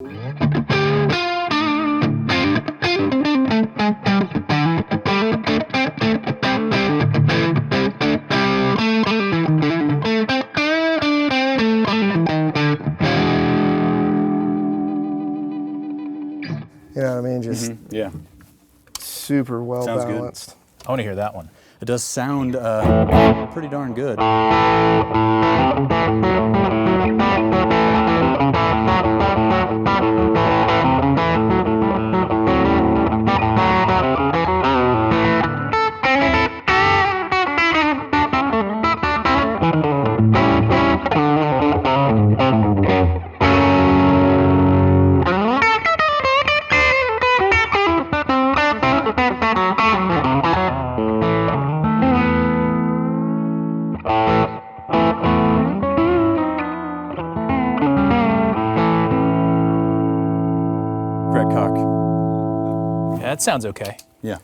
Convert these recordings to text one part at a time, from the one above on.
You know what I mean? Just yeah, super well sounds balanced. Good. I want to hear that one. It does sound pretty darn good. That sounds okay. Yeah,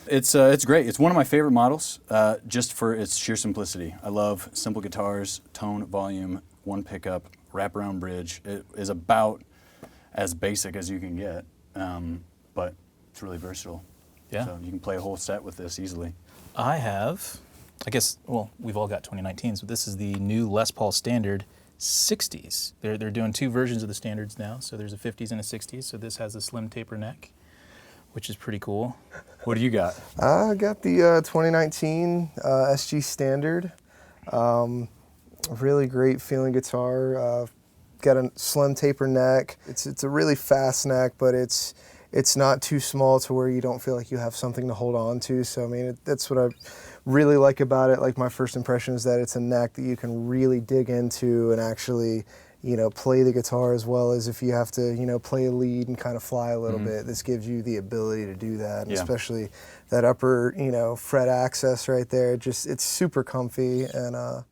it's great. It's one of my favorite models, just for its sheer simplicity. I love simple guitars, tone, volume, one pickup, wraparound bridge. It is about as basic as you can get, but it's really versatile. Yeah. So you can play a whole set with this easily. I have, I guess, well, we've all got 2019s, but this is the new Les Paul Standard 60s. They're doing two versions of the Standards now, so there's a 50s and a 60s, so this has a slim taper neck, which is pretty cool. What do you got? I got the 2019 SG Standard. Really great feeling guitar. Got a slim taper neck. It's a really fast neck, but it's not too small to where you don't feel like you have something to hold on to. So I mean, that's what I really like about it. Like my first impression is that it's a neck that you can really dig into and actually, you know, play the guitar as well as if you have to, you know, play a lead and kind of fly a little bit. This gives you the ability to do that, and especially that upper, you know, fret access right there. Just it's super comfy and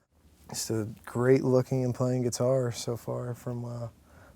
just a great looking and playing guitar so far from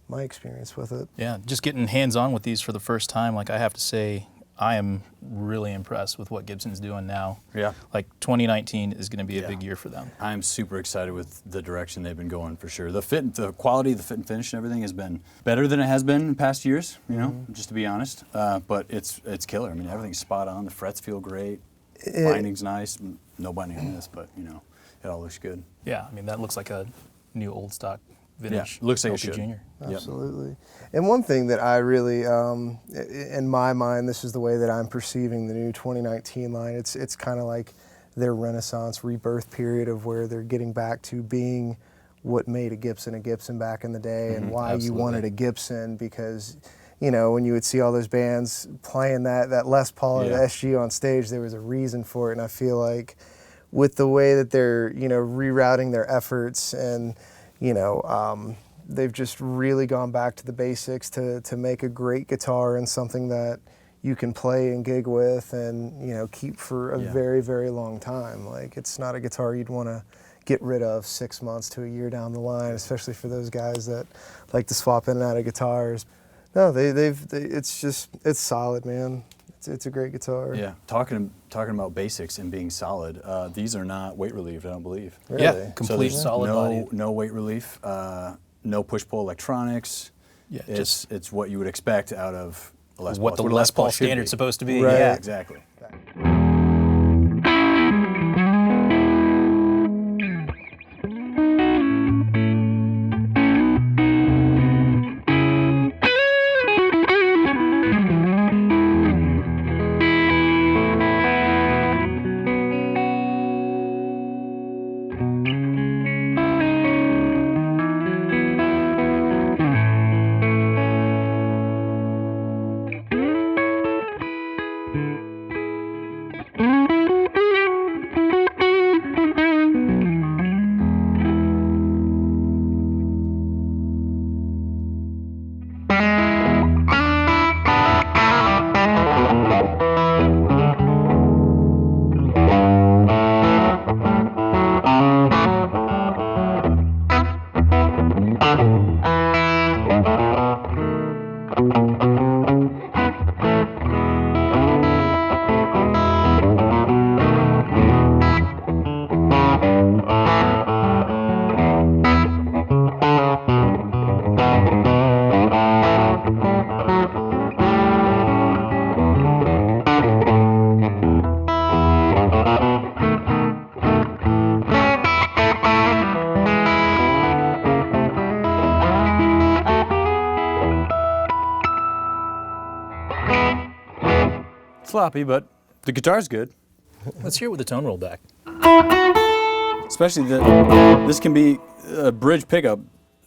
my experience with it. Yeah, just getting hands-on with these for the first time, like I have to say, I am really impressed with what Gibson's doing now. Yeah. Like 2019 is going to be a big year for them. I'm super excited with the direction they've been going for sure. The fit, the quality, the fit and finish and everything has been better than it has been in past years, you know, just to be honest. But it's killer. I mean, everything's spot on. The frets feel great. Binding's nice. No binding on this, but, you know, it all looks good. Yeah, I mean, that looks like a new old stock vintage. Yeah, looks like LP it should. Junior. Absolutely. Yep. And one thing that I really, in my mind, this is the way that I'm perceiving the new 2019 line. It's kind of like their renaissance rebirth period of where they're getting back to being what made a Gibson back in the day, and why you wanted a Gibson, because, you know, when you would see all those bands playing that Les Paul or the SG on stage, there was a reason for it. And I feel like with the way that they're, you know, rerouting their efforts and, you know, they've just really gone back to the basics to make a great guitar and something that you can play and gig with and, you know, keep for a very, very long time. Like, it's not a guitar you'd want to get rid of 6 months to a year down the line, especially for those guys that like to swap in and out of guitars. No, it's solid, man. It's a great guitar. Yeah, talking about basics and being solid. These are not weight relieved, I don't believe. Really? Yeah, complete solid body. No weight relief. No push-pull electronics. Yeah, it's what you would expect out of a Les Paul. What the Les Paul Standard's supposed to be. Right. Yeah, exactly. Sloppy, but the guitar's good. Let's hear it with the tone roll back. Especially this can be a bridge pickup,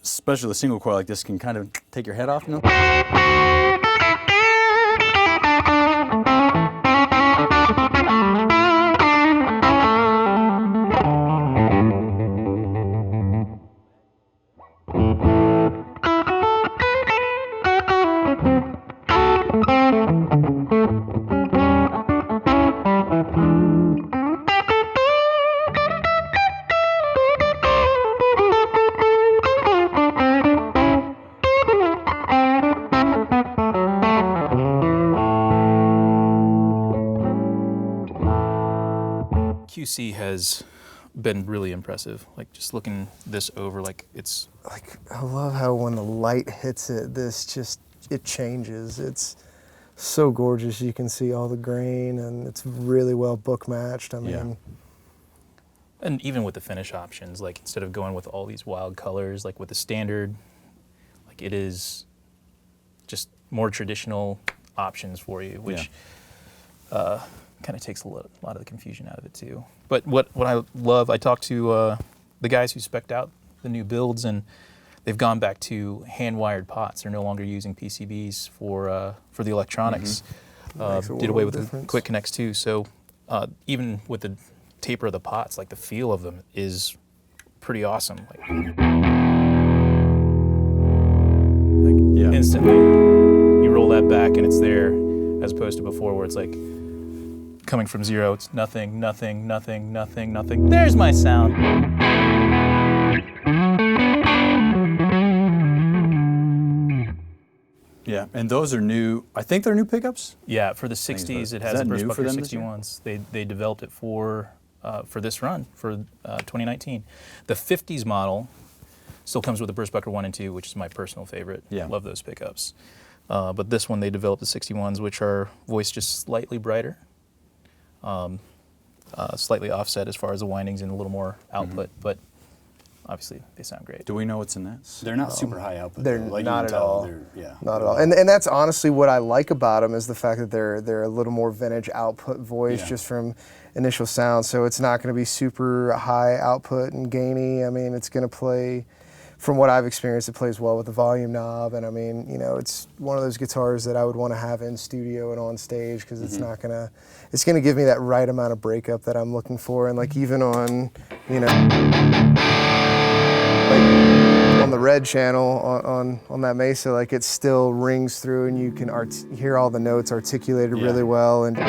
especially a single coil like this can kind of take your head off, you know? QC has been really impressive. Like just looking this over, like it's Like, I love how when the light hits it, it changes. It's so gorgeous. You can see all the grain, and it's really well book matched. I mean, Yeah. and even with the finish options, like instead of going with all these wild colors, like with the standard, like it is just more traditional options for you, which kind of takes a lot of the confusion out of it too. But what I love, I talked to the guys who spec'd out the new builds, and they've gone back to hand-wired pots. They're no longer using PCBs for the electronics. Makes a Did away world with of the difference. quick connects too. So even with the taper of the pots, like the feel of them is pretty awesome. Like Yeah. instantly, you roll that back and it's there, as opposed to before where it's like coming from zero, it's nothing, nothing, nothing, nothing, nothing. There's my sound. Yeah, and those are new. I think they're new pickups. Yeah, for the Thanks, 60s, bud. it Is has that the new for Bushbucker them this year? 61s. They developed it for this run, for 2019. The 50s model still comes with the Bushbucker 1 and 2, which is my personal favorite. Yeah. Love those pickups. But this one, they developed the 61s, which are voiced just slightly brighter, slightly offset as far as the windings and a little more output, but obviously they sound great. Do we know what's in that? They're not super high output. they're though. Like you not can at tell, all. Yeah, Not at all. And that's honestly what I like about them, is the fact that they're a little more vintage output voice, Yeah. just from initial sound. So it's not going to be super high output and gainy. I mean, it's going to play, from what I've experienced, it plays well with the volume knob. And I mean, you know, it's one of those guitars that I would want to have in studio and on stage, because it's not going to, it's going to give me that right amount of breakup that I'm looking for. And like even on, you know, like on the red channel on that Mesa, like it still rings through, and you can hear all the notes articulated Yeah. really well. And then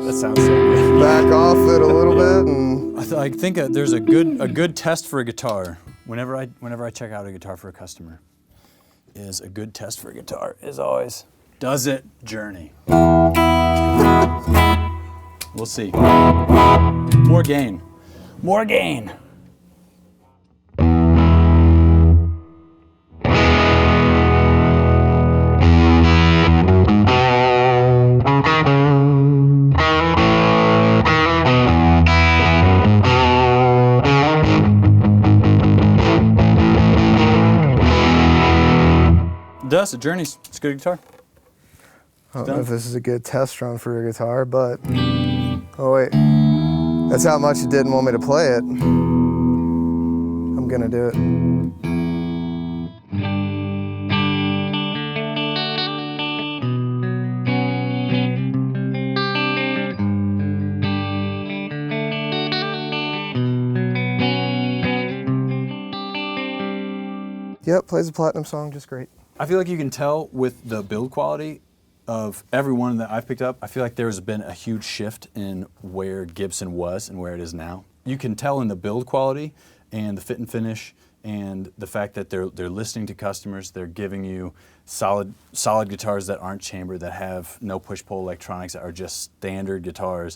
That sounds so good. you back off it a little bit, and I think there's a good test for a guitar. Whenever I check out a guitar for a customer, is a good test for a guitar is always, does it journey? We'll see. More gain. More gain. Does it journeys? It's a good guitar. I don't know if this is a good test run for a guitar, but oh wait, that's how much you didn't want me to play it. I'm gonna do it. Yep, plays a platinum song just great. I feel like you can tell with the build quality of every one that I've picked up, I feel like there has been a huge shift in where Gibson was and where it is now. You can tell in the build quality and the fit and finish and the fact that they're listening to customers. They're giving you solid guitars that aren't chambered, that have no push-pull electronics, that are just standard guitars.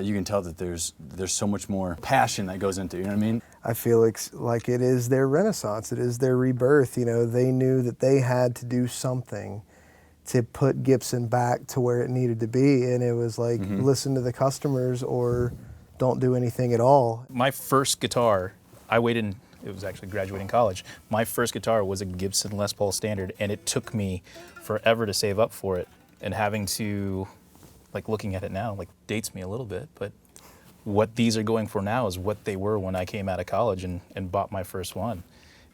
You can tell that there's so much more passion that goes into it, you know what I mean? I feel like it is their renaissance. It is their rebirth. You know, they knew that they had to do something to put Gibson back to where it needed to be, and it was like, listen to the customers or don't do anything at all. My first guitar, I waited, it was actually graduating college. My first guitar was a Gibson Les Paul Standard, and it took me forever to save up for it. And having to, like, looking at it now, like, dates me a little bit, but what these are going for now is what they were when I came out of college and bought my first one.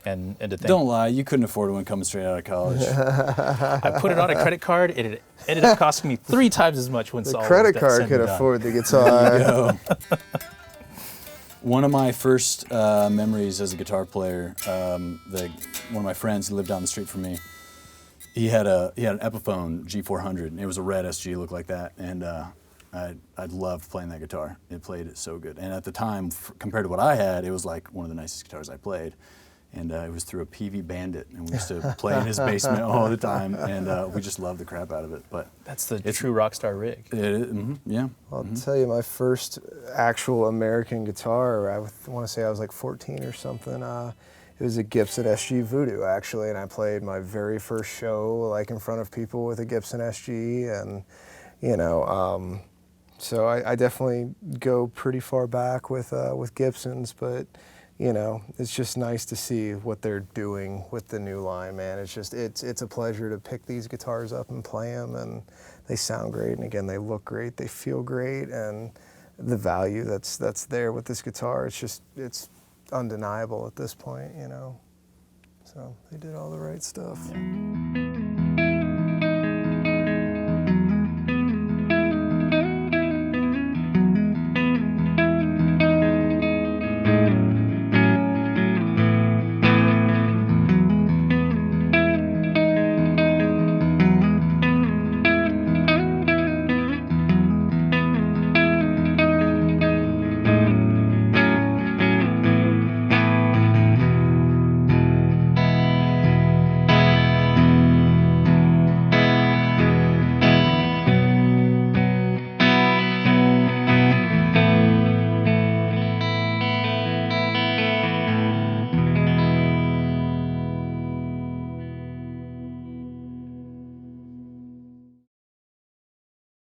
And to think, Don't lie, you couldn't afford one coming straight out of college. I put it on a credit card, and it ended up costing me 3 times as much when The all credit was card said could and done. afford the guitar. Yo. One of my first memories as a guitar player, one of my friends who lived down the street from me, he had an Epiphone G400, and it was a red SG, looked like that, and I loved playing that guitar. It played it so good, and at the time, compared to what I had, it was like one of the nicest guitars I played. And it was through a PV Bandit, and we used to play in his basement all the time, and we just loved the crap out of it. But That's the true rock star rig. Yeah. I'll tell you, my first actual American guitar, I want to say I was like 14 or something. It was a Gibson SG Voodoo, actually, and I played my very first show like in front of people with a Gibson SG, and you know, so I definitely go pretty far back with Gibsons, but you know, it's just nice to see what they're doing with the new line, man. It's just, it's a pleasure to pick these guitars up and play them, and they sound great, and again, they look great, they feel great, and the value that's there with this guitar, it's undeniable at this point, you know. So they did all the right stuff. Yeah.